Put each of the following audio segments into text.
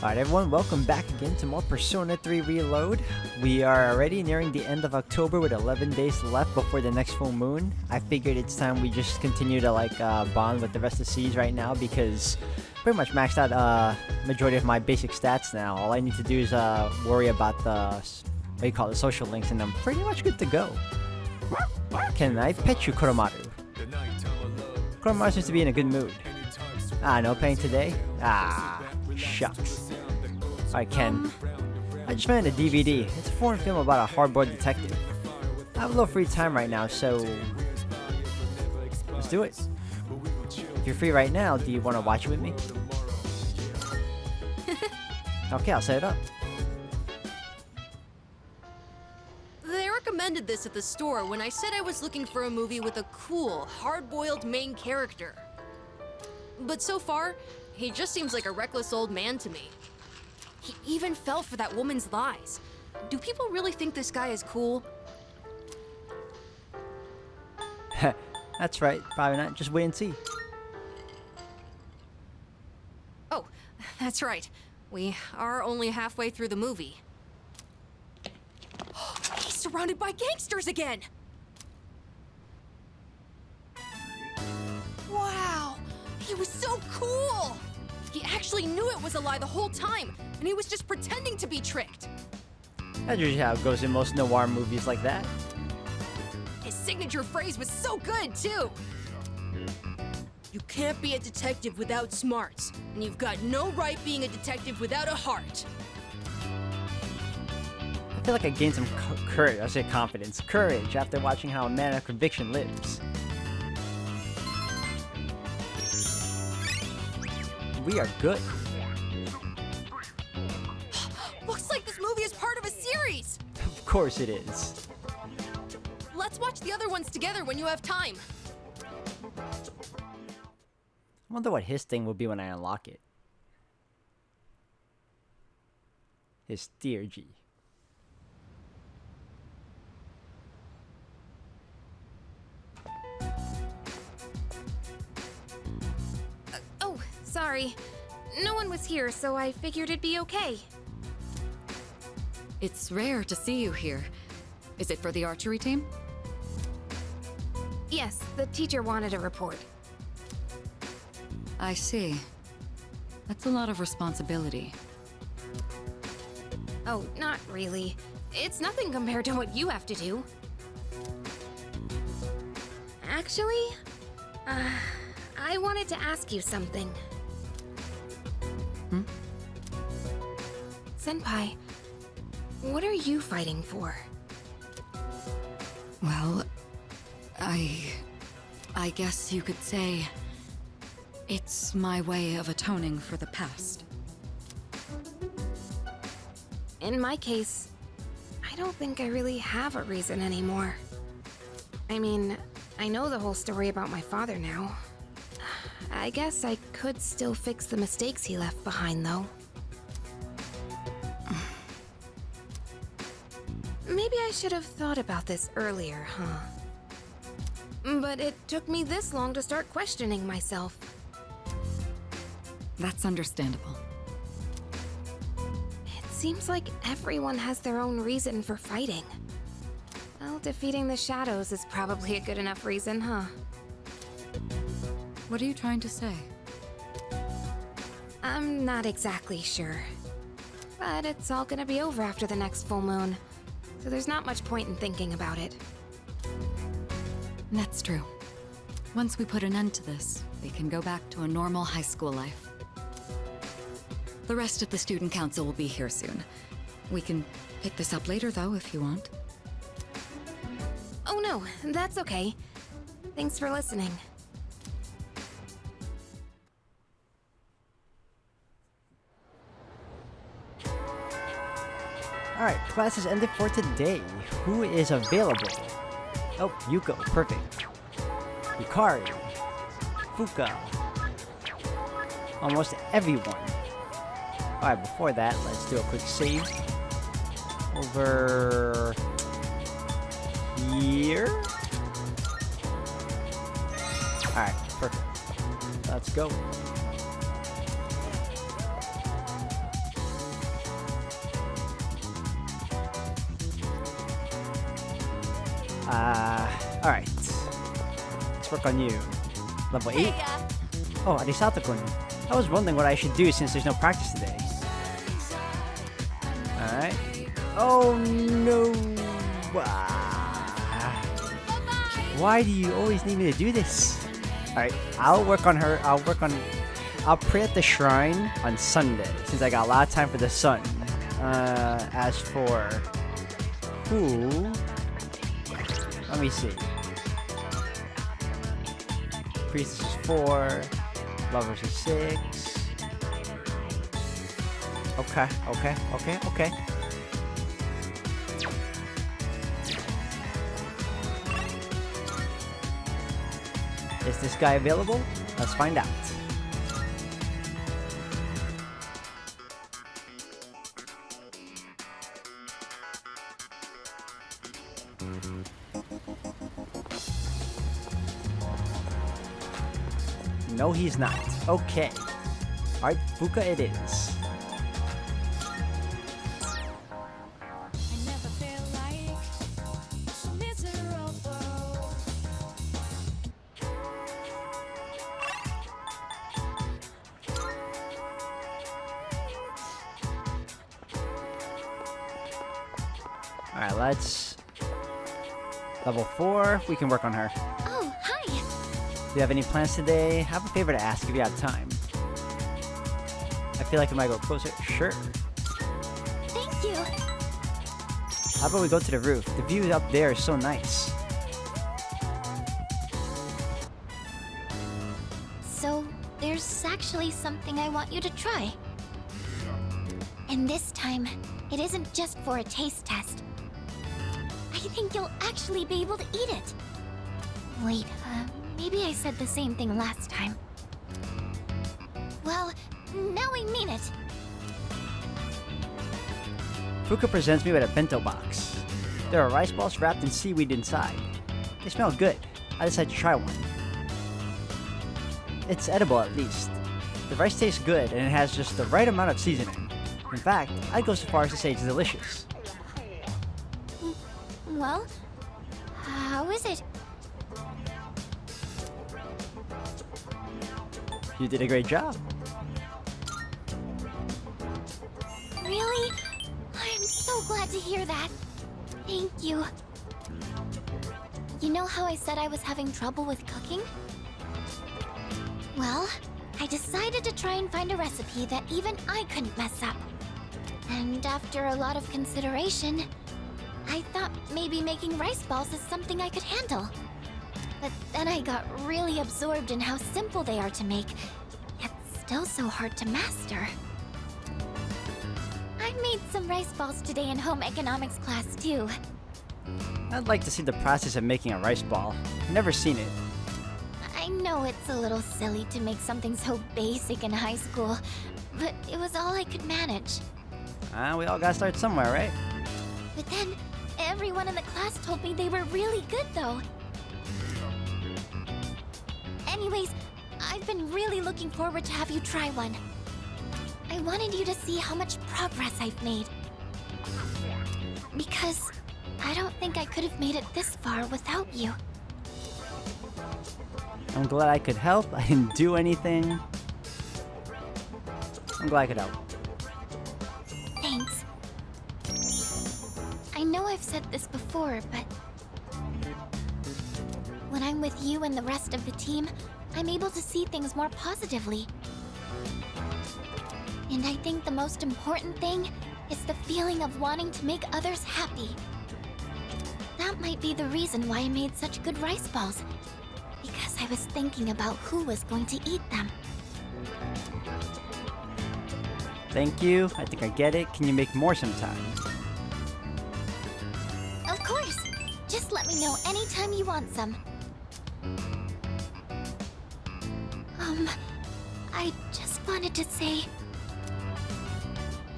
Alright everyone, welcome back again to more Persona 3 Reload. We are already nearing the end of October with 11 days left before the next full moon. I figured it's time we just continue to bond with the rest of Siege right now because pretty much maxed out majority of my basic stats now. All I need to do is worry about the, social links, and I'm pretty much good to go. Can I pet you, Koromaru? Koromaru seems to be in a good mood. No playing today? Shucks. Alright, Ken. I just found a DVD. It's a foreign film about a hard-boiled detective. I have a little free time right now, so let's do it. If you're free right now, do you want to watch it with me? Okay, I'll set it up. They recommended this at the store when I said I was looking for a movie with a cool, hard-boiled main character. But so far, he just seems like a reckless old man to me. He even fell for that woman's lies. Do people really think this guy is cool? That's right, probably not. Just wait and see. Oh, that's right. We are only halfway through the movie. He's surrounded by gangsters again! Wow! He was so cool! He actually knew it was a lie the whole time, and he was just pretending to be tricked. That's usually how it goes in most noir movies like that. His signature phrase was so good, too. You can't be a detective without smarts, and you've got no right being a detective without a heart. I feel like I gained some courage, I say confidence, courage after watching how a man of conviction lives. We are good. Looks like this movie is part of a series! Of course it is. Let's watch the other ones together when you have time. I wonder what his thing will be when I unlock it. His theurgy. Oh, sorry. No one was here, so I figured it'd be okay. It's rare to see you here. Is it for the archery team? Yes, the teacher wanted a report. I see. That's a lot of responsibility. Oh, not really. It's nothing compared to what you have to do. Actually, I wanted to ask you something. Senpai, what are you fighting for? Well, I guess you could say it's my way of atoning for the past. In my case, I don't think I really have a reason anymore. I mean, I know the whole story about my father now. I guess I could still fix the mistakes he left behind, though. Maybe I should have thought about this earlier, huh? But it took me this long to start questioning myself. That's understandable. It seems like everyone has their own reason for fighting. Well, defeating the shadows is probably a good enough reason, huh? What are you trying to say? I'm not exactly sure. But it's all gonna be over after the next full moon, so there's not much point in thinking about it. That's true. Once we put an end to this, we can go back to a normal high school life. The rest of the student council will be here soon. We can pick this up later, though, if you want. Oh no, that's okay. Thanks for listening. Alright, class is ended for today. Who is available? Oh, Yuko, perfect. Yukari. Fuka. Almost everyone. Alright, before that, let's do a quick save. Over here. Alright, perfect. Let's go. Alright. Let's work on you. Level 8? Oh, Arisato-kun. I was wondering what I should do since there's no practice today. Alright. Oh no! Why do you always need me to do this? Alright, I'll pray at the shrine on Sunday, since I got a lot of time for the sun. As for who? Let me see. Priestess is 4, Lovers is 6. Okay. Is this guy available? Let's find out. No, he's not. Okay. Alright, Fuka it is. Alright, let's... Level 4, we can work on her. Oh, hi! Do you have any plans today? I have a favor to ask if you have time. I feel like I might go closer. Sure. Thank you! How about we go to the roof? The view up there is so nice. So, there's actually something I want you to try. And this time, it isn't just for a taste test. I think you'll actually be able to eat it. Wait, maybe I said the same thing last time. Well, now I mean it. Fuka presents me with a bento box. There are rice balls wrapped in seaweed inside. They smell good. I decided to try one. It's edible at least. The rice tastes good and it has just the right amount of seasoning. In fact, I'd go so far as to say it's delicious. Well, how is it? You did a great job. Really? I'm so glad to hear that. Thank you. You know how I said I was having trouble with cooking? Well, I decided to try and find a recipe that even I couldn't mess up. And after a lot of consideration, I thought maybe making rice balls is something I could handle. But then I got really absorbed in how simple they are to make, yet still so hard to master. I made some rice balls today in home economics class too. I'd like to see the process of making a rice ball. I've never seen it. I know it's a little silly to make something so basic in high school, but it was all I could manage. We all gotta start somewhere, right? But then, everyone in the class told me they were really good though. Anyways, I've been really looking forward to have you try one. I wanted you to see how much progress I've made. Because I don't think I could have made it this far without you. I'm glad I could help. I didn't do anything. I'm glad I could help. Thanks. I know I've said this before, but when I'm with you and the rest of the team, I'm able to see things more positively. And I think the most important thing is the feeling of wanting to make others happy. That might be the reason why I made such good rice balls. Because I was thinking about who was going to eat them. Thank you. I think I get it. Can you make more sometime? Of course! Just let me know anytime you want some. I just wanted to say...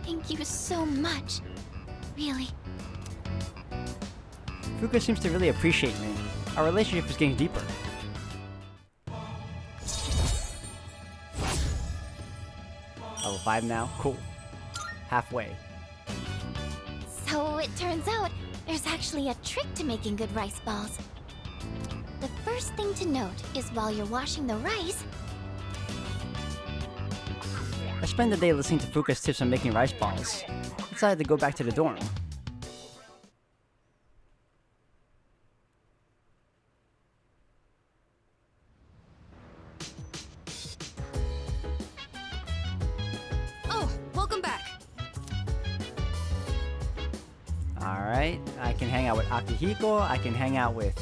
thank you so much. Really. Fuka seems to really appreciate me. Our relationship is getting deeper. Level 5 now? Cool. Halfway. So it turns out, there's there's actually a trick to making good rice balls. The first thing to note is while you're washing the rice, I spent the day listening to Fuka's tips on making rice balls. Decided to go back to the dorm. Oh, welcome back. Alright, I can hang out with Akihiko, I can hang out with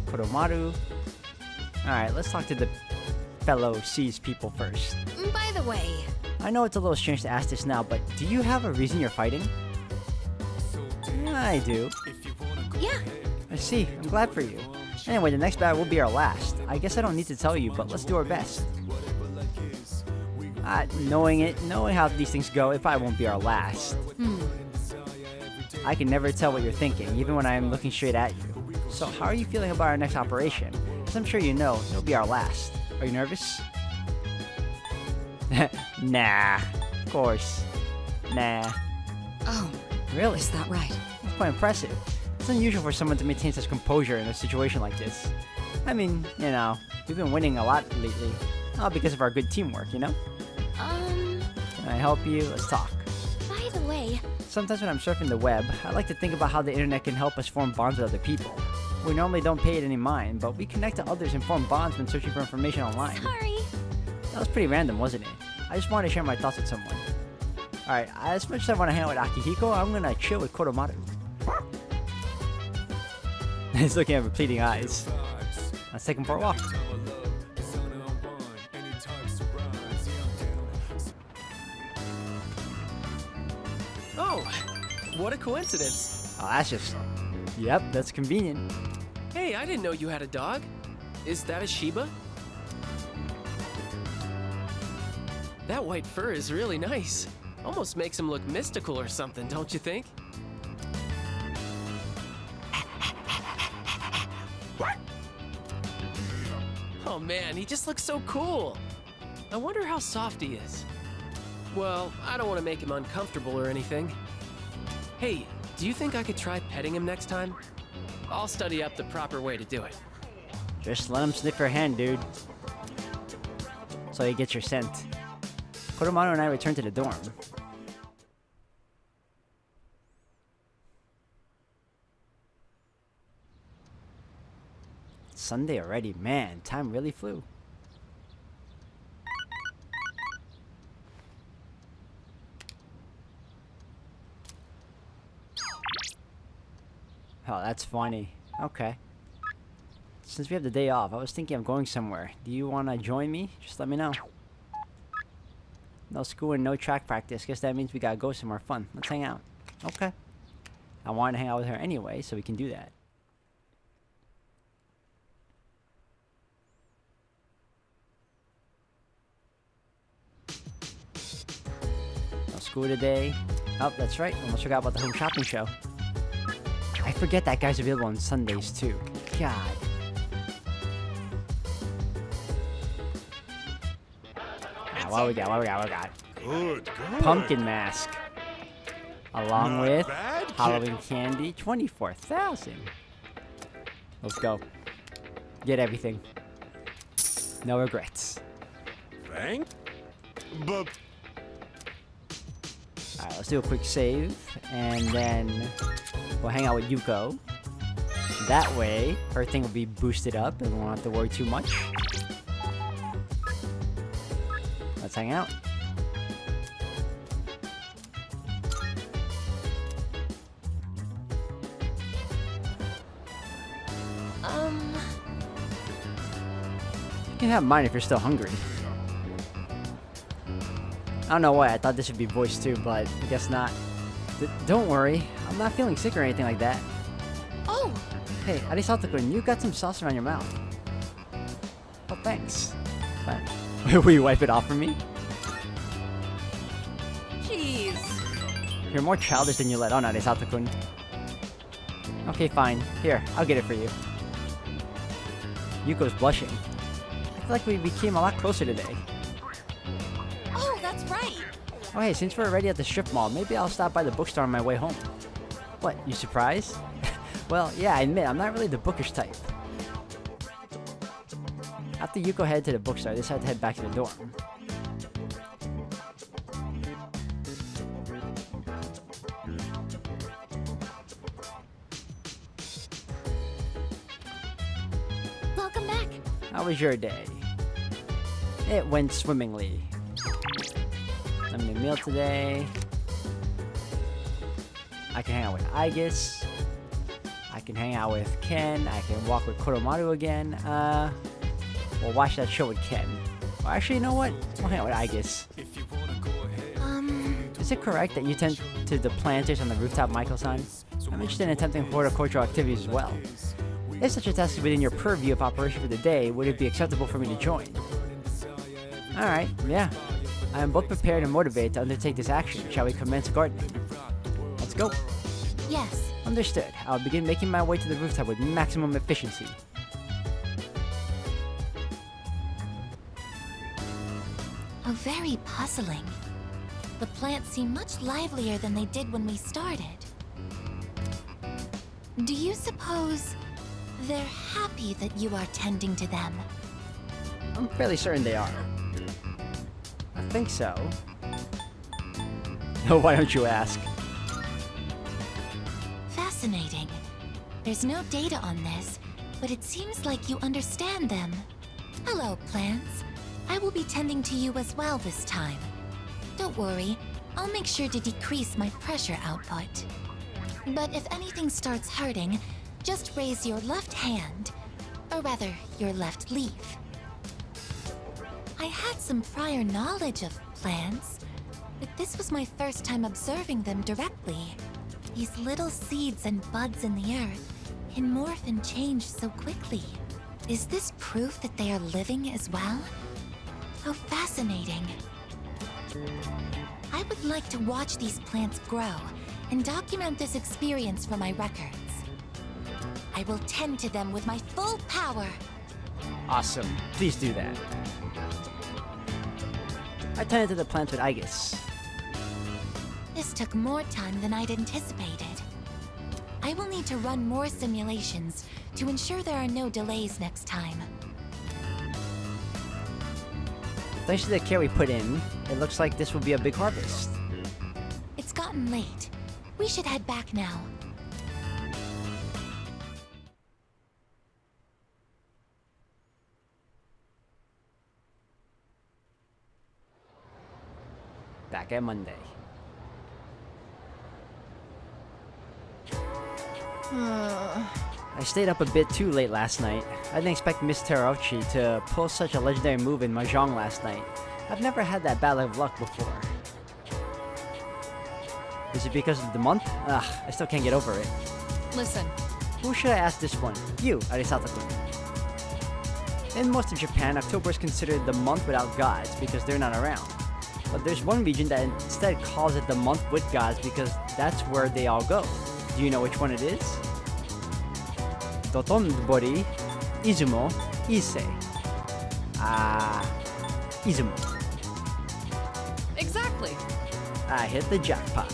Koromaru. Alright, let's talk to the fellow C's people first. By the way, I know it's a little strange to ask this now, but do you have a reason you're fighting? I do. yeah, I see. I'm glad for you. Anyway, the next battle will be our last. I guess I don't need to tell you, but let's do our best. Knowing how these things go, it probably won't be our last. I can never tell what you're thinking, even when I am looking straight at you. So how are you feeling about our next operation? As I'm sure you know, it'll be our last. Are you nervous? Nah. Of course. Nah. Oh, Really? is that right? That's quite impressive. It's unusual for someone to maintain such composure in a situation like this. I mean, you know, we've been winning a lot lately. All because of our good teamwork, you know? Can I help you? Let's talk. by the way, Sometimes when I'm surfing the web, I like to think about how the internet can help us form bonds with other people. We normally don't pay it any mind, but we connect to others and form bonds when searching for information online. sorry. That was pretty random, wasn't it? I just wanted to share my thoughts with someone. Alright, as much as I want to hang out with Akihiko, I'm gonna chill with Koromaru. He's looking at with pleading eyes. Let's take him for a walk. Oh, what a coincidence. Oh, that's just... Yep, that's convenient. Hey, I didn't know you had a dog. Is that a Shiba? That white fur is really nice. Almost makes him look mystical or something, don't you think? Oh man, he just looks so cool. I wonder how soft he is. Well, I don't want to make him uncomfortable or anything. Hey, do you think I could try petting him next time? I'll study up the proper way to do it. Just let him sniff your hand, dude. So you get your scent. Koromaru and I return to the dorm. It's Sunday already, man. Time really flew. Oh, that's funny. Okay. Since we have the day off, I was thinking of going somewhere. Do you want to join me? Just let me know. No school and no track practice. Guess that means we gotta go somewhere fun. Let's hang out. Okay. I wanted to hang out with her anyway, so we can do that. No school today. Oh, that's right. Almost forgot about the home shopping show. I forget that guy's available on Sundays too. God. What we got? What we got? Good. Pumpkin mask. Along Not with bad, kid. Halloween candy, 24,000. Let's go. Get everything. No regrets. Thank. But Alright, let's do a quick save, and then we'll hang out with Yuko. That way, her thing will be boosted up, and we won't have to worry too much. Let's hang out. You can have mine if you're still hungry. I don't know why, I thought this would be voiced too, but I guess not. Don't worry, I'm not feeling sick or anything like that. Oh, Hey, Arisato-kun, you got some sauce around your mouth. Oh, thanks. But, will you wipe it off for me? jeez. You're more childish than you let on, Arisato-kun. Okay, fine. Here, I'll get it for you. Yuko's blushing. I feel like we became a lot closer today. Oh, that's right. Oh hey, since we're already at the strip mall, maybe I'll stop by the bookstore on my way home. What, you surprised? Well, yeah, I admit, I'm not really the bookish type. After Yuko headed to the bookstore, I decided to head back to the dorm. Welcome back. How was your day? It went swimmingly. I made a meal today. I can hang out with Aigis. I can hang out with Ken. I can walk with Koromaru again. We'll watch that show with Ken. Or actually, you know what? We'll hang out with Aigis. Is it correct that you tend to the planters on the rooftop, Michael-san? I'm interested in attempting horticultural activities as well. If such a task is within your purview of operation for the day, would it be acceptable for me to join? Alright, yeah. I am both prepared and motivated to undertake this action. Shall we commence gardening? Let's go. Yes. Understood. I'll begin making my way to the rooftop with maximum efficiency. Oh, very puzzling. The plants seem much livelier than they did when we started. Do you suppose they're happy that you are tending to them? I'm fairly certain they are. I think so. Why don't you ask? Fascinating. There's no data on this, but it seems like you understand them. Hello, plants. I will be tending to you as well this time. Don't worry, I'll make sure to decrease my pressure output. But if anything starts hurting, just raise your left hand, or rather, your left leaf. I had some prior knowledge of plants, but this was my first time observing them directly. These little seeds and buds in the earth can morph and change so quickly. Is this proof that they are living as well? How fascinating. I would like to watch these plants grow and document this experience for my records. I will tend to them with my full power. Awesome. Please do that. I tended to the plants with Aigis. This took more time than I'd anticipated. I will need to run more simulations to ensure there are no delays next time. Thanks to the care we put in, it looks like this will be a big harvest. It's gotten late. We should head back now. Back at Monday. I stayed up a bit too late last night. I didn't expect Miss Terauchi to pull such a legendary move in Mahjong last night. I've never had that bad of luck before. Is it because of the month? Ugh, I still can't get over it. Listen, Who should I ask this one? You, Arisata-kun. In most of Japan, October is considered the month without gods because they're not around. But there's one region that instead calls it the month with gods because that's where they all go. Do you know which one it is? Dotonbori, Izumo, Ise. Izumo. exactly. I hit the jackpot.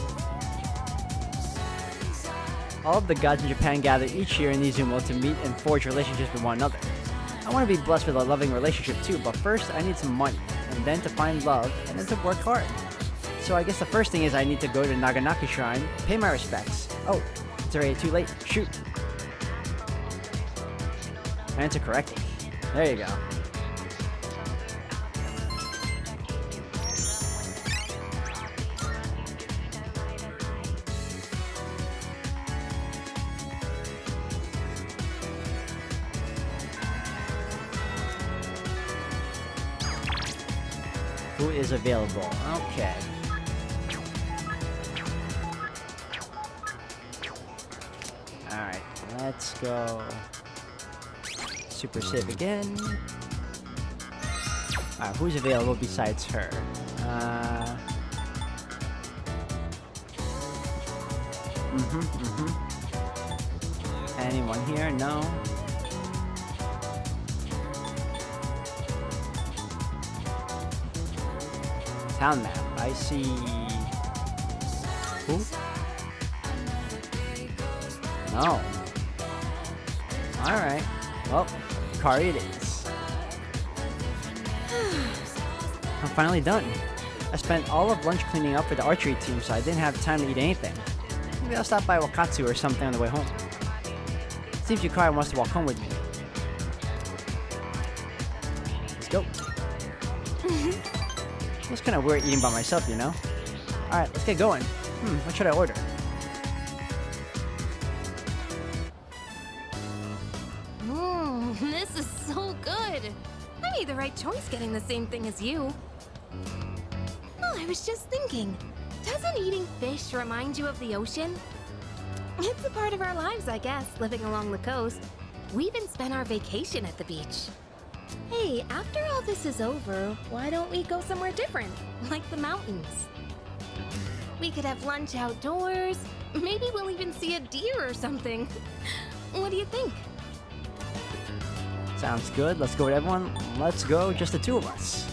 All of the gods in Japan gather each year in Izumo to meet and forge relationships with one another. I want to be blessed with a loving relationship too, but first I need some money, and then to find love, and then to work hard. So I guess the first thing is I need to go to Naganaki Shrine, pay my respects. Oh, it's already too late. Shoot. Answer correctly. There you go. Who is available? Okay. Alright, let's go. Super save again. Alright, who's available besides her? Anyone here? No. Town map. I see. Who? No. Alright. Well, Kari it is. I'm finally done. I spent all of lunch cleaning up for the archery team, so I didn't have time to eat anything. Maybe I'll stop by Wakatsu or something on the way home. Seems Yukari wants to walk home with me. Let's go. It's kind of weird eating by myself, you know? Alright, let's get going. What should I order? This is so good. I made the right choice getting the same thing as you. Oh, I was just thinking, doesn't eating fish remind you of the ocean? It's a part of our lives, I guess, living along the coast. We even spent our vacation at the beach. Hey, after all this is over, why don't we go somewhere different, like the mountains? We could have lunch outdoors. Maybe we'll even see a deer or something. What do you think? Sounds good. Let's go with everyone. Let's go, just the two of us.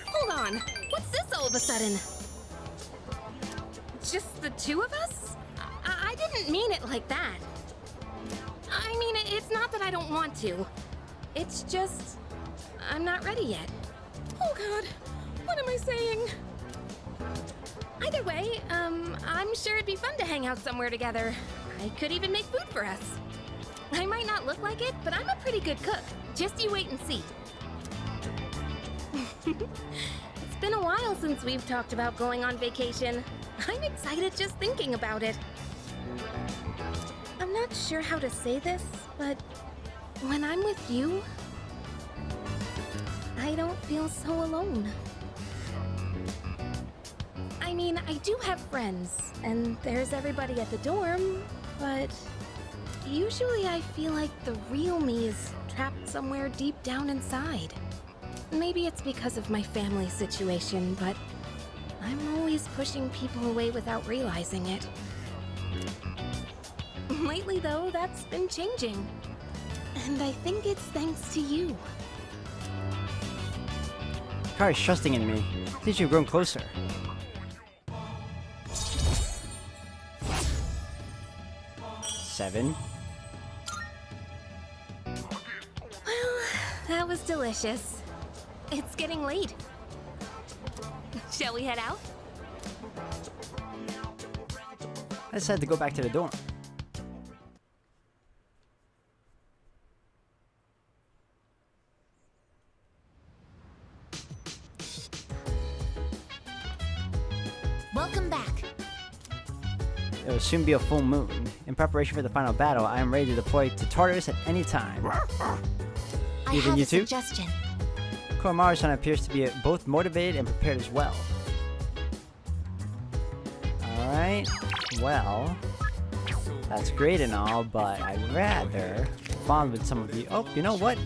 Hold on. What's this all of a sudden? Just the two of us? I didn't mean it like that. I mean, it's not that I don't want to. It's just, I'm not ready yet. Oh God, what am I saying? Either way, I'm sure it'd be fun to hang out somewhere together. I could even make food for us. I might not look like it, but I'm a pretty good cook. Just you wait and see. It's been a while since we've talked about going on vacation. I'm excited just thinking about it. I'm not sure how to say this, but when I'm with you, I don't feel so alone. I mean, I do have friends, and there's everybody at the dorm, but usually I feel like the real me is trapped somewhere deep down inside. Maybe it's because of my family situation, but I'm always pushing people away without realizing it. Lately, though, that's been changing. And I think it's thanks to you. Kari's trusting in me. Since you've grown closer. Seven. Well, that was delicious. It's getting late. Shall we head out? I decided to go back to the dorm. Welcome back. It will soon be a full moon. In preparation for the final battle, I am ready to deploy to Tartarus at any time. I Even have you a too? suggestion. Komaru-san appears to be both motivated and prepared as well. Alright, well, that's great and all, but I'd rather bond with some of you. Oh, you know what?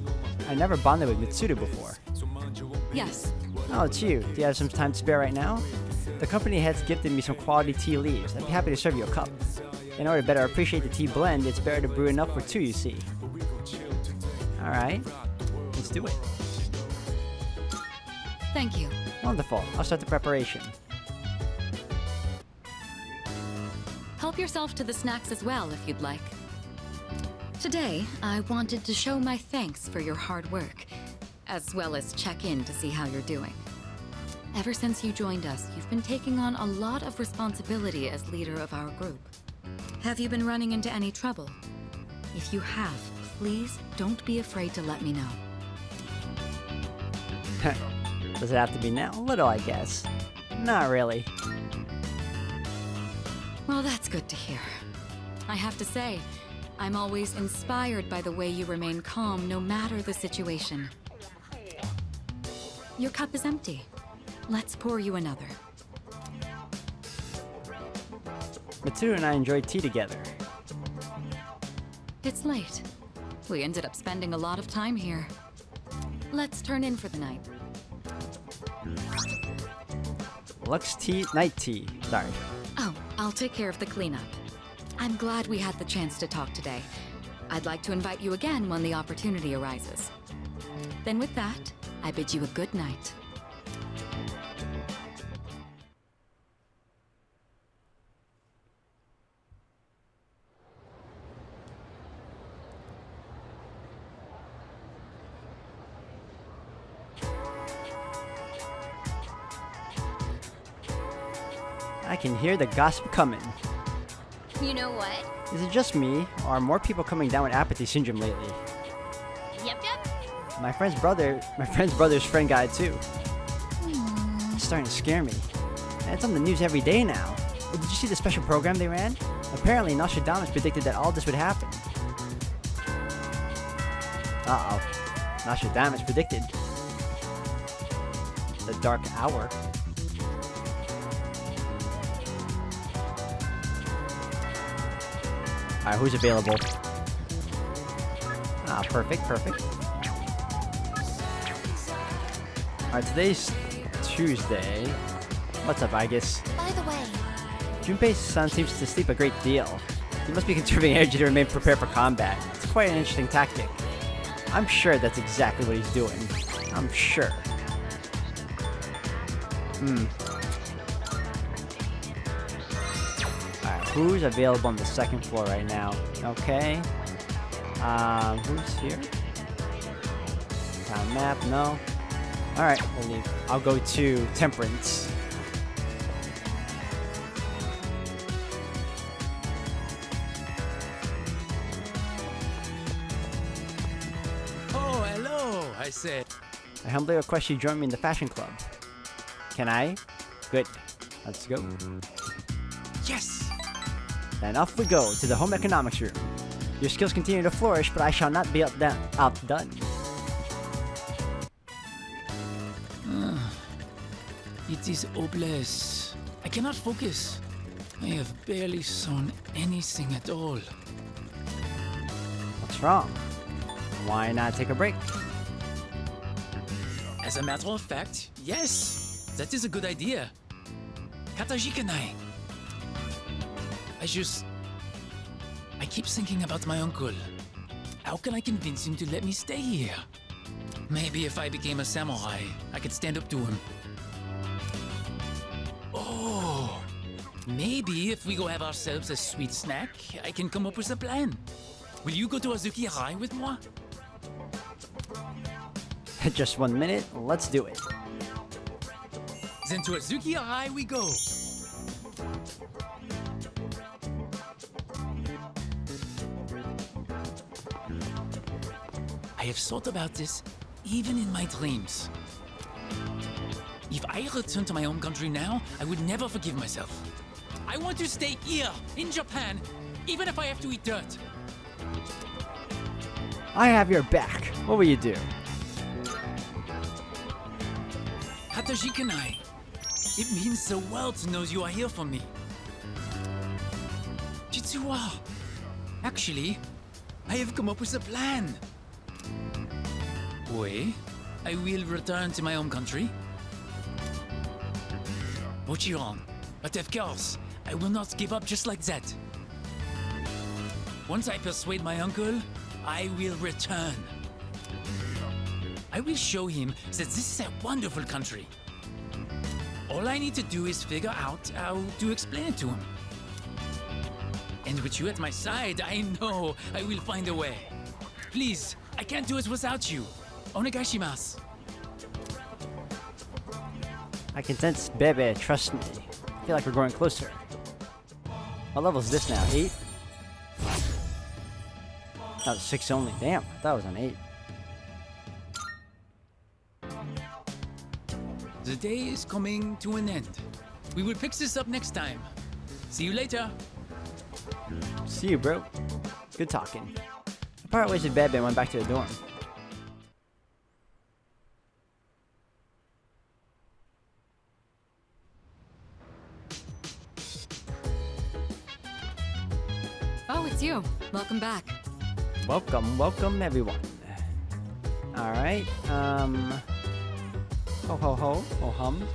I never bonded with Mitsuru before. Yes. Oh, it's you. Do you have some time to spare right now? The company has gifted me some quality tea leaves. I'd be happy to serve you a cup. In order to better appreciate the tea blend, it's better to brew enough for two, you see. Alright, let's do it. Thank you. Wonderful. I'll start the preparation. Help yourself to the snacks as well if you'd like. Today, I wanted to show my thanks for your hard work, as well as check in to see how you're doing. Ever since you joined us, you've been taking on a lot of responsibility as leader of our group. Have you been running into any trouble? If you have, please don't be afraid to let me know. Does it have to be now? A little, I guess. Not really. Well, that's good to hear. I have to say, I'm always inspired by the way you remain calm no matter the situation. Your cup is empty. Let's pour you another. Mitsuru and I enjoyed tea together. It's late. We ended up spending a lot of time here. Let's turn in for the night. Lux tea, night tea. Sorry. Oh, I'll take care of the cleanup. I'm glad we had the chance to talk today. I'd like to invite you again when the opportunity arises. Then with that, I bid you a good night. I can hear the gossip coming. You know what? Is it just me, or are more people coming down with apathy syndrome lately? Yep. My friend's brother's friend got it too. It's starting to scare me. And it's on the news every day now. Did you see the special program they ran? Apparently, Nostradamus predicted that all this would happen. Uh-oh. Nostradamus predicted the dark hour. Alright, who's available? Ah, perfect. Alright, today's Tuesday. What's up, Igus? By the way, Junpei's son seems to sleep a great deal. He must be conserving energy to remain prepared for combat. It's quite an interesting tactic. I'm sure that's exactly what he's doing. I'm sure. Alright, who's available on the second floor right now? Okay. Who's here? Town map, no. Alright, we'll leave. I'll go to Temperance. Oh, hello, I said. I humbly request you join me in the fashion club. Can I? Good. Let's go. Yes! Then off we go to the home economics room. Your skills continue to flourish, but I shall not be outdone. It is hopeless. I cannot focus. I have barely sewn anything at all. What's wrong? Why not take a break? As a matter of fact, yes, that is a good idea. Katajikanai. I keep thinking about my uncle. How can I convince him to let me stay here? Maybe if I became a samurai, I could stand up to him. Oh, maybe if we go have ourselves a sweet snack, I can come up with a plan. Will you go to Azuki High with moi? Just 1 minute, let's do it. Then to Azuki High we go. I have thought about this even in my dreams. If I return to my home country now, I would never forgive myself. I want to stay here, in Japan, even if I have to eat dirt. I have your back. What will you do? Katajikanai. It means the world knows you are here for me. Jitsuwa. Actually, I have come up with a plan. Wait, I will return to my home country. Mochiron, but of course, I will not give up just like that. Once I persuade my uncle, I will return. I will show him that this is a wonderful country. All I need to do is figure out how to explain it to him. And with you at my side, I know I will find a way. Please, I can't do it without you. Onegaishimasu. I can sense Bebe, trust me. I feel like we're growing closer. What level is this now? 8? That was 6 only. Damn, I thought it was on 8. The day is coming to an end. We will pick this up next time. See you later. See you, bro. Good talking. I part ways with Bebe and went back to the dorm. Oh, it's you. Welcome back. Welcome everyone. Alright, ho hum.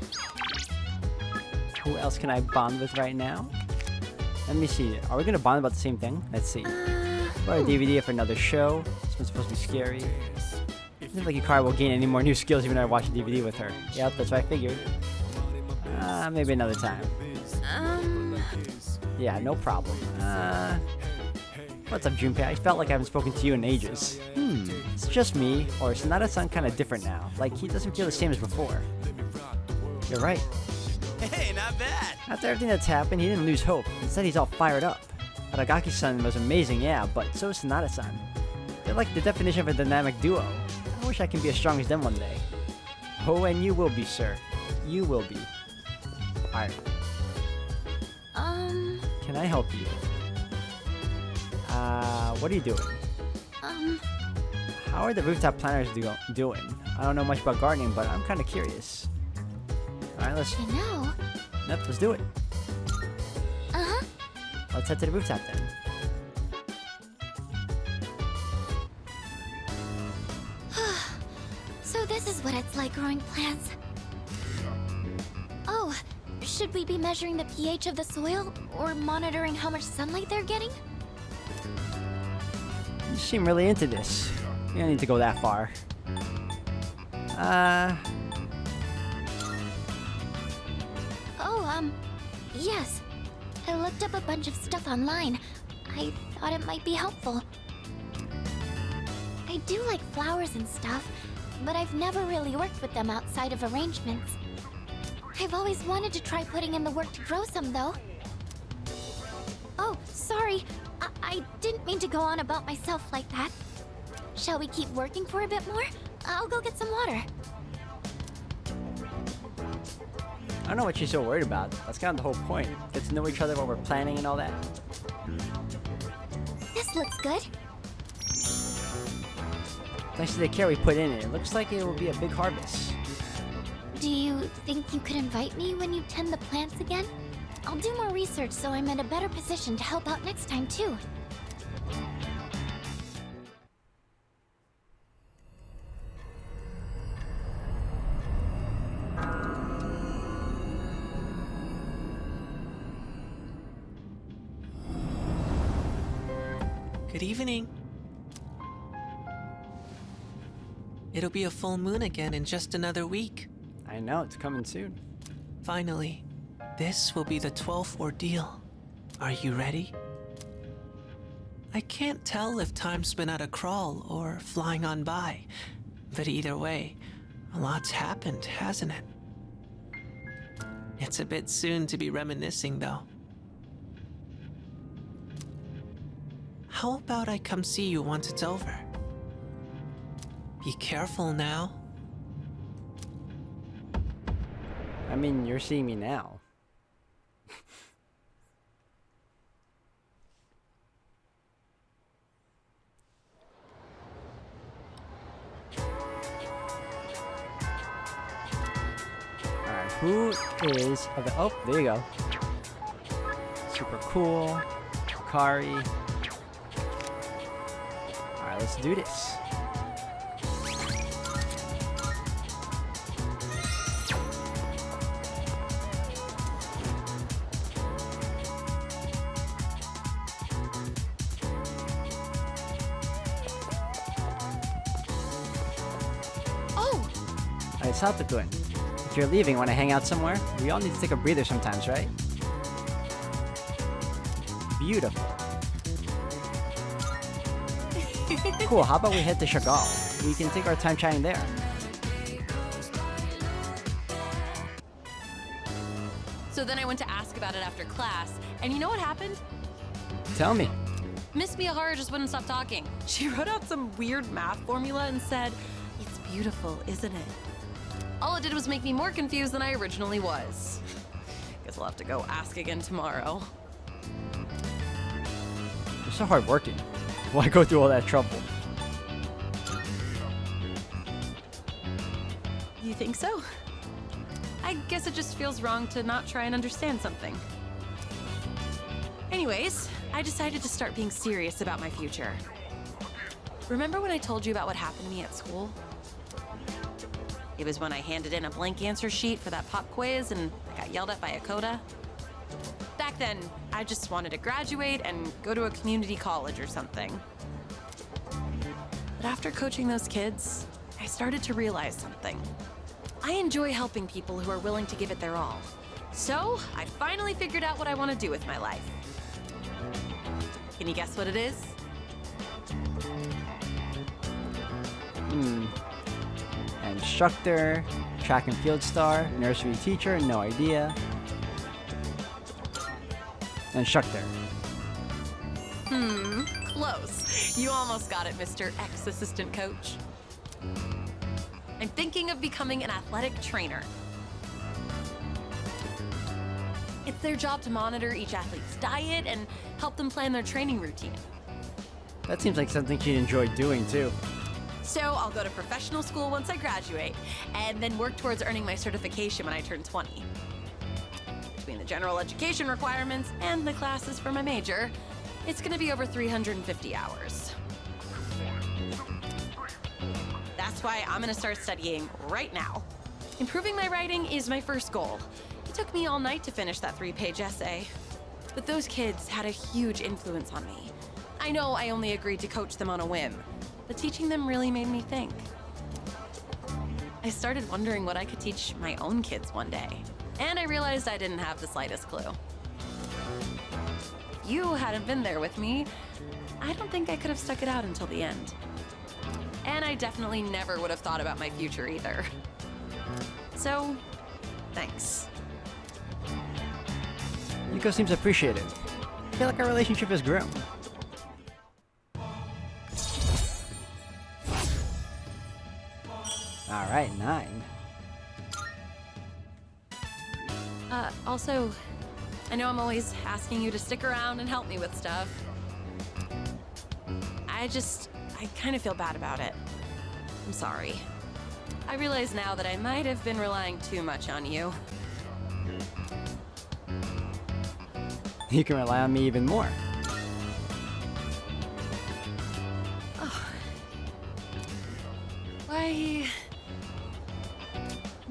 Who else can I bond with right now? Let me see. Are we gonna bond about the same thing? Let's see. Bought a DVD for another show. This one's supposed to be scary. Doesn't look like Yukari will gain any more new skills even though I watch a DVD with her. Yep, that's what I figured. Maybe another time. Yeah, no problem. What's up, Junpei? I felt like I haven't spoken to you in ages. It's just me, or Sanada-san kind of different now. Like, he doesn't feel the same as before. You're right. Hey, not bad. After everything that's happened, he didn't lose hope. Instead, he's all fired up. Aragaki-san was amazing, yeah, but so is Sanada-san. They're like the definition of a dynamic duo. I wish I can be as strong as them one day. Oh, and you will be, sir. You will be. Alright. Can I help you? What are you doing? How are the rooftop planners doing? I don't know much about gardening, but I'm kind of curious. Alright, let's... You know... Yep, let's do it. Uh-huh. Let's head to the rooftop then. So this is what it's like growing plants. Oh, should we be measuring the pH of the soil? Or monitoring how much sunlight they're getting? You seem really into this. You don't need to go that far. Oh, yes. I looked up a bunch of stuff online. I thought it might be helpful. I do like flowers and stuff, but I've never really worked with them outside of arrangements. I've always wanted to try putting in the work to grow some, though. Oh, sorry. I didn't mean to go on about myself like that. Shall we keep working for a bit more? I'll go get some water. I don't know what she's so worried about. That's kind of the whole point. Get to know each other while we're planning and all that. This looks good. Thanks to the care we put in it, it looks like it will be a big harvest. Do you think you could invite me when you tend the plants again? I'll do more research so I'm in a better position to help out next time, too. Good evening. It'll be a full moon again in just another week. I know, it's coming soon. Finally, this will be the 12th ordeal. Are you ready? I can't tell if time's been at a crawl or flying on by, but either way, a lot's happened, hasn't it? It's a bit soon to be reminiscing, though. How about I come see you once it's over? Be careful now. I mean, you're seeing me now. Alright, who is... Oh, there you go. Super cool. Akari. Alright, let's do this. Alright, Sato-kun. If you're leaving, want to hang out somewhere? We all need to take a breather sometimes, right? Beautiful. Cool, how about we head to Chagall? We can take our time chatting there. So then I went to ask about it after class, and you know what happened? Tell me. Miss Miyahara just wouldn't stop talking. She wrote out some weird math formula and said, "It's beautiful, isn't it?" All it did was make me more confused than I originally was. Guess I'll have to go ask again tomorrow. You're so hardworking. Why go through all that trouble? You think so? I guess it just feels wrong to not try and understand something. Anyways, I decided to start being serious about my future. Remember when I told you about what happened to me at school? It was when I handed in a blank answer sheet for that pop quiz and I got yelled at by Akoda. Back then, I just wanted to graduate and go to a community college or something. But after coaching those kids, I started to realize something. I enjoy helping people who are willing to give it their all. So, I finally figured out what I want to do with my life. Can you guess what it is? Instructor, track and field star, nursery teacher, no idea. and Shukter. Close. You almost got it, Mr. Ex-assistant coach. I'm thinking of becoming an athletic trainer. It's their job to monitor each athlete's diet and help them plan their training routine. That seems like something she'd enjoy doing too. So I'll go to professional school once I graduate, and then work towards earning my certification when I turn 20. Between the general education requirements and the classes for my major, it's gonna be over 350 hours. That's why I'm gonna start studying right now. Improving my writing is my first goal. It took me all night to finish that 3-page essay. But those kids had a huge influence on me. I know I only agreed to coach them on a whim, but teaching them really made me think. I started wondering what I could teach my own kids one day, and I realized I didn't have the slightest clue. If you hadn't been there with me, I don't think I could have stuck it out until the end. And I definitely never would have thought about my future either. So, thanks. Yuko seems appreciative. I feel like our relationship has grown. Alright, 9. Also, I know I'm always asking you to stick around and help me with stuff. I kind of feel bad about it. I'm sorry. I realize now that I might have been relying too much on you. You can rely on me even more.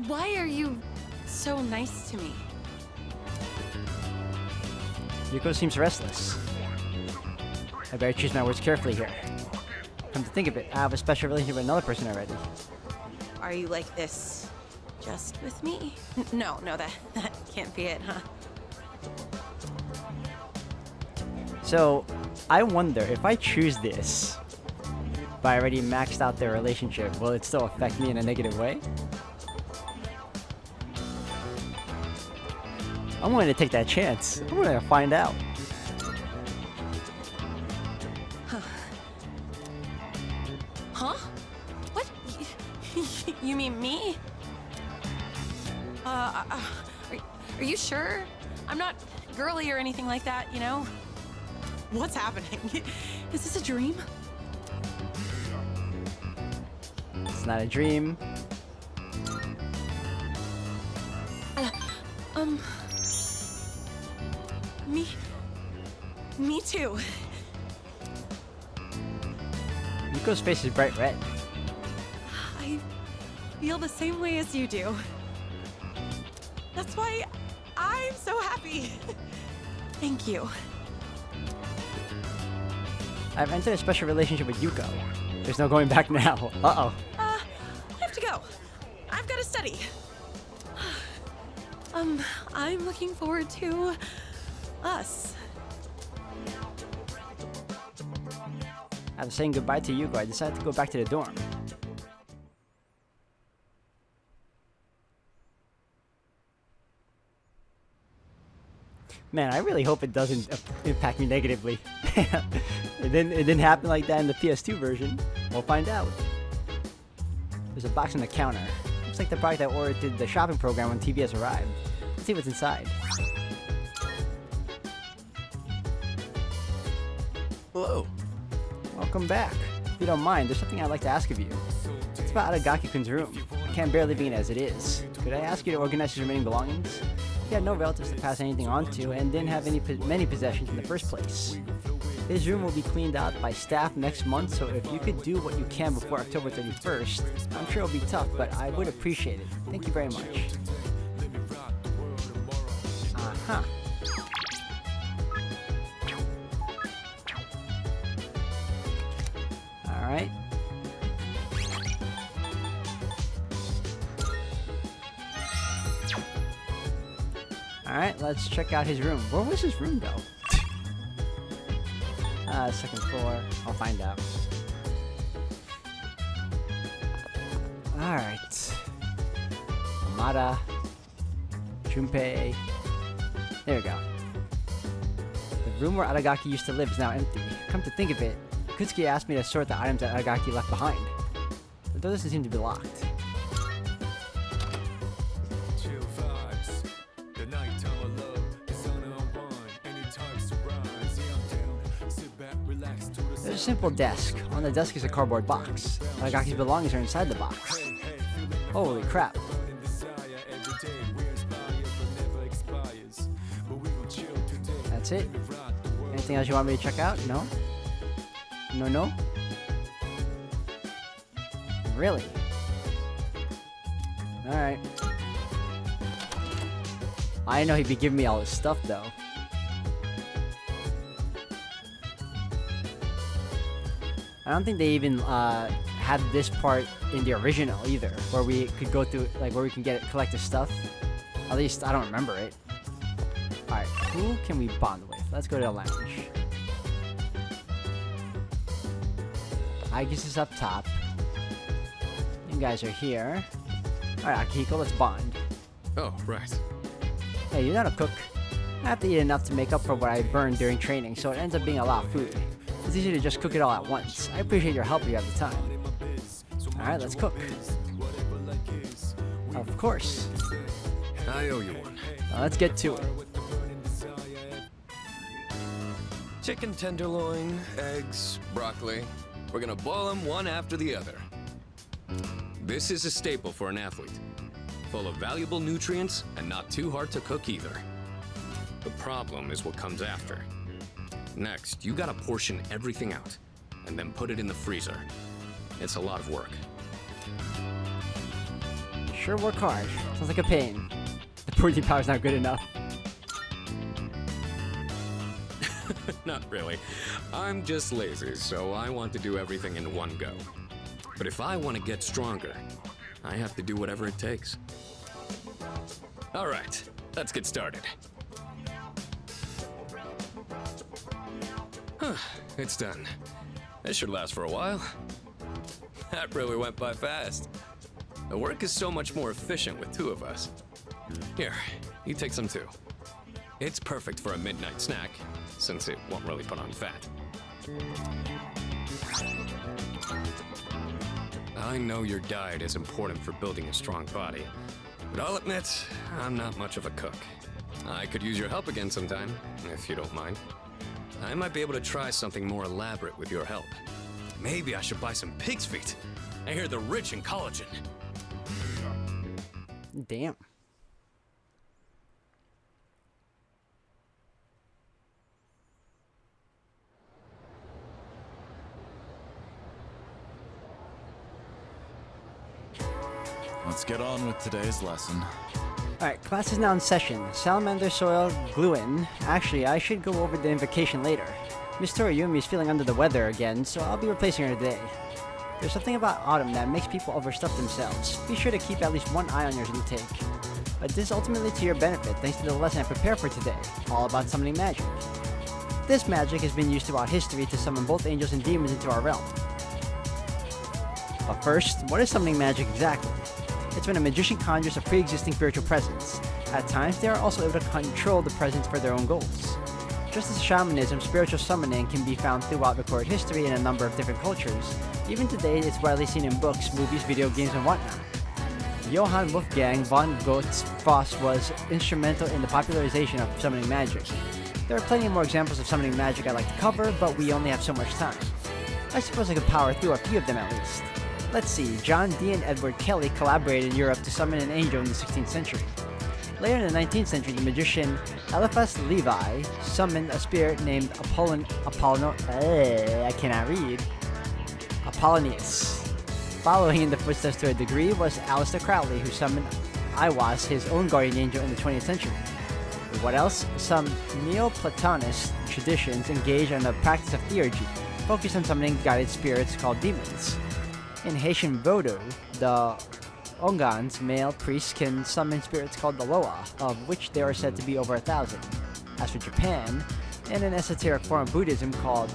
Why are you so nice to me? Yuko seems restless. I better choose my words carefully here. Come to think of it, I have a special relationship with another person already. Are you like this just with me? No, that can't be it, huh? So, I wonder if I choose this, but I already maxed out their relationship, will it still affect me in a negative way? I'm willing to take that chance. I'm willing to find out. Huh? What? You mean me? Are you sure? I'm not girly or anything like that, you know? What's happening? Is this a dream? It's not a dream. Me too. Yuko's face is bright red. I feel the same way as you do. That's why I'm so happy. Thank you. I've entered a special relationship with Yuko. There's no going back now. Uh-oh. I have to go. I've got to study. I'm looking forward to us. After saying goodbye to Yuko, I decided to go back to the dorm. Man, I really hope it doesn't impact me negatively. It didn't happen like that in the PS2 version. We'll find out. There's a box on the counter. Looks like the product I ordered did the shopping program when TVS arrived. Let's see what's inside. Hello. Welcome back. If you don't mind, there's something I'd like to ask of you. It's about Aragaki-kun's room. I can't bear leaving it as it is. Could I ask you to organize his remaining belongings? He had no relatives to pass anything on to and didn't have many possessions in the first place. His room will be cleaned out by staff next month, so if you could do what you can before October 31st, I'm sure it'll be tough, but I would appreciate it. Thank you very much. Uh-huh. Alright. Alright, let's check out his room. Where was his room, though? Second floor. I'll find out. Alright. Amada. Junpei. There we go. room where Aragaki used to live is now empty. Come to think of it, Akutsuki asked me to sort the items that Aragaki left behind. The door doesn't seem to be locked. Chill vibes. The nighttime of love, the sun unwind, any time surprise. Yeah, I'm down. Sit back, relax to the There's a simple desk. On the desk is a cardboard box. Aragaki's belongings are inside the box. Holy crap. burning desire every day. We inspire but never expires. But we gon' chill today. That's it? Rock the world. Anything else you want me to check out? No? No? Really? Alright. I didn't know he'd be giving me all his stuff though. I don't think they even had this part in the original either, where we could go through, like, where we can collect his stuff. At least I don't remember it. Alright, who can we bond with? Let's go to the lounge. I guess it's up top. You guys are here. Alright, Akihiko, let's bond. Oh, right. Hey, you're not a cook. I have to eat enough to make up for what I burned during training, so it ends up being a lot of food. It's easy to just cook it all at once. I appreciate your help if you have the time. Alright, let's cook. Of course. I owe you one. Now let's get to it. Chicken tenderloin, eggs, broccoli. We're gonna boil them one after the other. This is a staple for an athlete. Full of valuable nutrients and not too hard to cook either. The problem is what comes after. Next, you gotta portion everything out and then put it in the freezer. It's a lot of work. Sure work hard. Sounds like a pain. The protein power's not good enough. Not really. I'm just lazy, so I want to do everything in one go. But if I want to get stronger, I have to do whatever it takes. All right, let's get started. It's done. This should last for a while. That really went by fast. The work is so much more efficient with two of us. Here, you take some too. It's perfect for a midnight snack, since it won't really put on fat. I know your diet is important for building a strong body, but I'll admit, I'm not much of a cook. I could use your help again sometime, if you don't mind. I might be able to try something more elaborate with your help. Maybe I should buy some pig's feet. I hear they're rich in collagen. Damn. Let's get on with today's lesson. Alright, class is now in session. Salamander Soil Gluin. Actually, I should go over the invocation later. Miss Toriyumi is feeling under the weather again, so I'll be replacing her today. There's something about autumn that makes people overstuff themselves. Be sure to keep at least one eye on your intake. But this is ultimately to your benefit thanks to the lesson I prepared for today, all about summoning magic. This magic has been used throughout history to summon both angels and demons into our realm. But first, what is summoning magic exactly? It's when a magician conjures a pre-existing spiritual presence. At times, they are also able to control the presence for their own goals. Just as shamanism, spiritual summoning can be found throughout recorded history in a number of different cultures. Even today, it's widely seen in books, movies, video games, and whatnot. Johann Wolfgang von Goetz Faust was instrumental in the popularization of summoning magic. There are plenty more examples of summoning magic I'd like to cover, but we only have so much time. I suppose I could power through a few of them at least. Let's see, John Dee and Edward Kelly collaborated in Europe to summon an angel in the 16th century. Later in the 19th century, the magician Eliphas Levi summoned a spirit named Apollonius. Following in the footsteps to a degree was Aleister Crowley, who summoned Aiwass, his own guardian angel, in the 20th century. What else? Some Neoplatonist traditions engage in the practice of theurgy, focused on summoning guided spirits called demons. In Haitian Vodou, the Ongans, male priests, can summon spirits called the Loa, of which there are said to be over 1,000. As for Japan, in an esoteric form of Buddhism called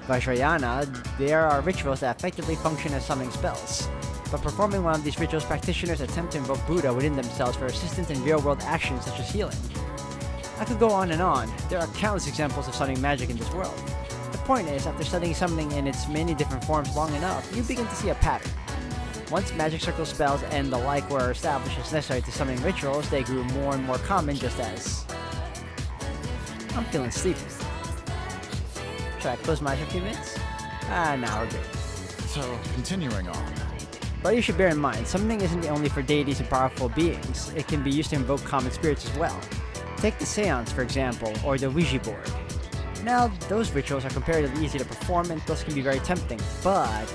Vajrayana, there are rituals that effectively function as summoning spells. By performing one of these rituals, practitioners attempt to invoke Buddha within themselves for assistance in real-world actions such as healing. I could go on and on. There are countless examples of studying magic in this world. The point is, after studying something in its many different forms long enough, you begin to see a pattern. Once magic circle spells and the like were established as necessary to summoning rituals, they grew more and more common just as... I'm feeling sleepy. Should I close my eyes for a few minutes? Nah, we're good. So, continuing on. But you should bear in mind, summoning isn't only for deities and powerful beings. It can be used to invoke common spirits as well. Take the seance, for example, or the Ouija board. Now, those rituals are comparatively easy to perform and thus can be very tempting, but...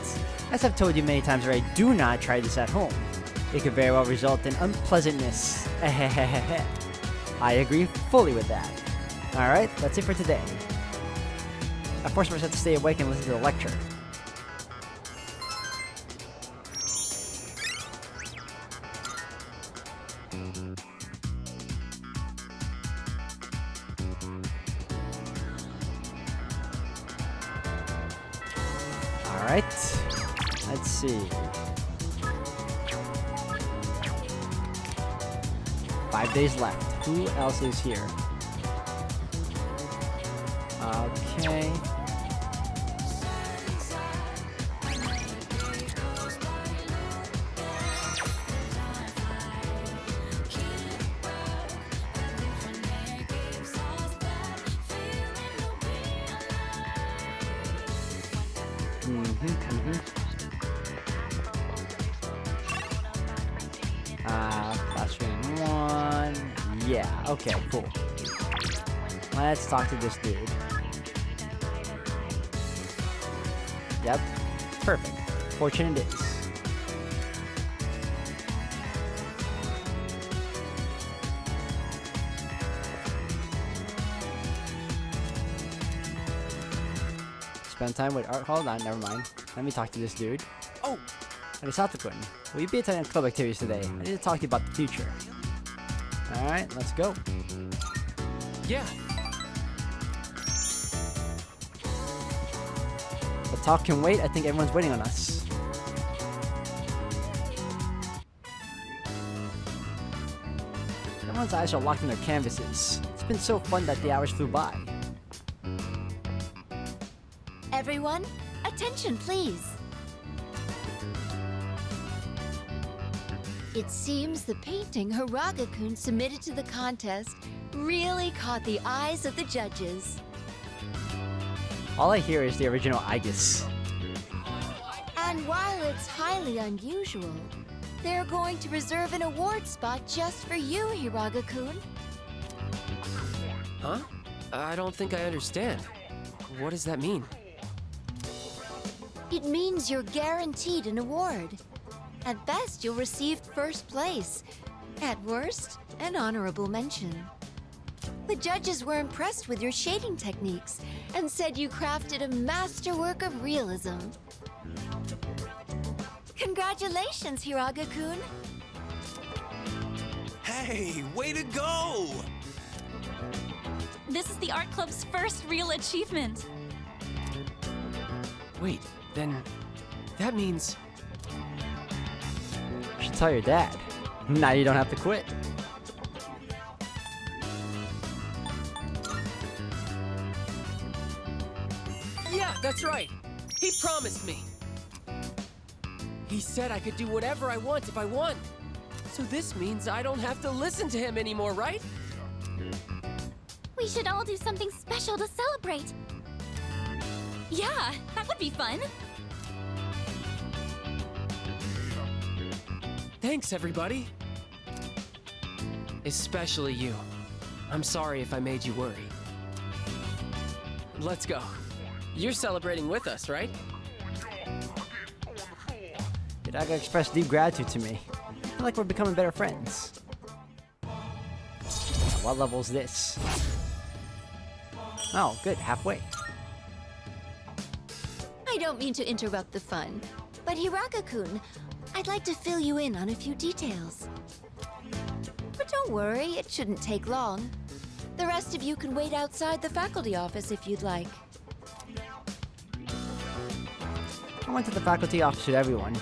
as I've told you many times already, do not try this at home. It could very well result in unpleasantness. I agree fully with that. Alright, that's it for today. I forced myself to stay awake and listen to the lecture. Alright, let's see. 5 days left. Who else is here? Okay. Classroom 1. Yeah, okay, cool. Let's talk to this dude. Yep, perfect. Fortunate it is. Spend time with Art. Hold on, never mind. Let me talk to this dude. Oh! Arisata-kun, will you be attending club activities today? I need to talk to you about the future. Alright, let's go. Yeah. The talk can wait. I think everyone's waiting on us. Everyone's eyes are locked in their canvases. It's been so fun that the hours flew by. Everyone, attention please. It seems the painting Hiraga-kun submitted to the contest really caught the eyes of the judges. All I hear is the original Aegis. And while it's highly unusual, they're going to reserve an award spot just for you, Hiraga-kun. Huh? I don't think I understand. What does that mean? It means you're guaranteed an award. At best, you'll receive first place. At worst, an honorable mention. The judges were impressed with your shading techniques and said you crafted a masterwork of realism. Congratulations, Hiraga-kun! Hey, way to go! This is the art club's first real achievement. Wait, then that means... You should tell your dad. Now you don't have to quit. Yeah, that's right. He promised me. He said I could do whatever I want if I won. So this means I don't have to listen to him anymore, right? We should all do something special to celebrate. Yeah, that would be fun. Thanks, everybody. Especially you. I'm sorry if I made you worry. Let's go. You're celebrating with us, right? Hiraga expressed deep gratitude to me. I feel like we're becoming better friends. What level is this? Oh, good, halfway. I don't mean to interrupt the fun, but Hiraga-kun, I'd like to fill you in on a few details. But don't worry, it shouldn't take long. The rest of you can wait outside the faculty office if you'd like. I went to the faculty office with everyone.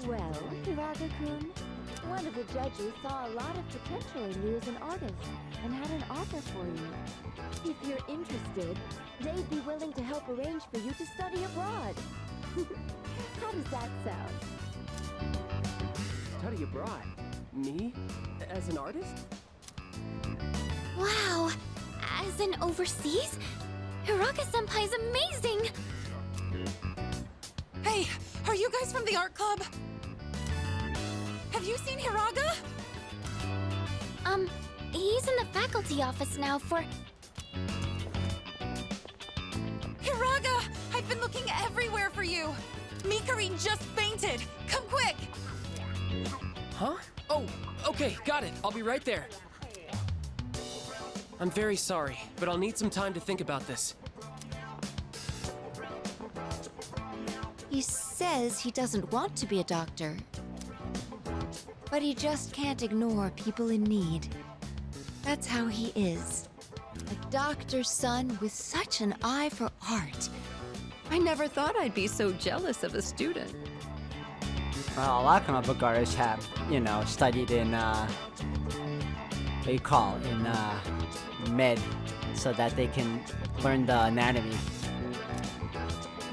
Well, Hiraga-kun, One of the judges saw a lot of potential in you as an artist and had an offer for you. If you're interested, they'd be willing to help arrange for you to study abroad. How does that sound? Study abroad? Me? As an artist? Wow! As in overseas? Hiroka-senpai's amazing! Hey, are you guys from the art club? Have you seen Hiraga? He's in the faculty office now for... Hiraga! I've been looking everywhere for you! Mikari just fainted! Come quick! Huh? Oh, okay, got it. I'll be right there. I'm very sorry, but I'll need some time to think about this. He says he doesn't want to be a doctor. But he just can't ignore people in need. That's how he is. A doctor's son with such an eye for art. I never thought I'd be so jealous of a student. Well, a lot of comic book artists have, you know, studied in, what do you call it, in, med, so that they can learn the anatomy.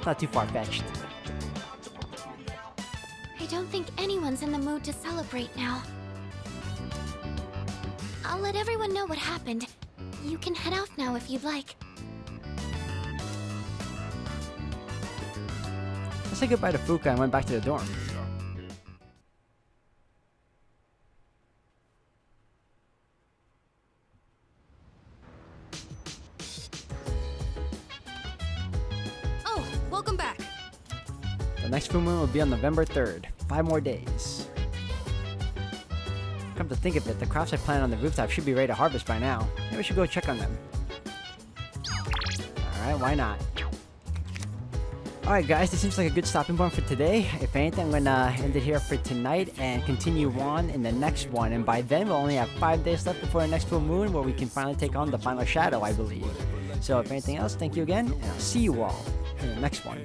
Not too far-fetched. I don't think anyone's in the mood to celebrate now. I'll let everyone know what happened. You can head off now if you'd like. I said goodbye to Fuka and went back to the dorm. Oh, welcome back. The next full moon will be on November 3rd. 5 more days. Come to think of it, the crops I planted on the rooftop should be ready to harvest by now. Maybe we should go check on them. Alright, why not? Alright guys, this seems like a good stopping point for today. If anything, I'm gonna end it here for tonight and continue on in the next one. And by then, we'll only have 5 days left before the next full moon, where we can finally take on the final shadow, I believe. So if anything else, thank you again, and I'll see you all in the next one.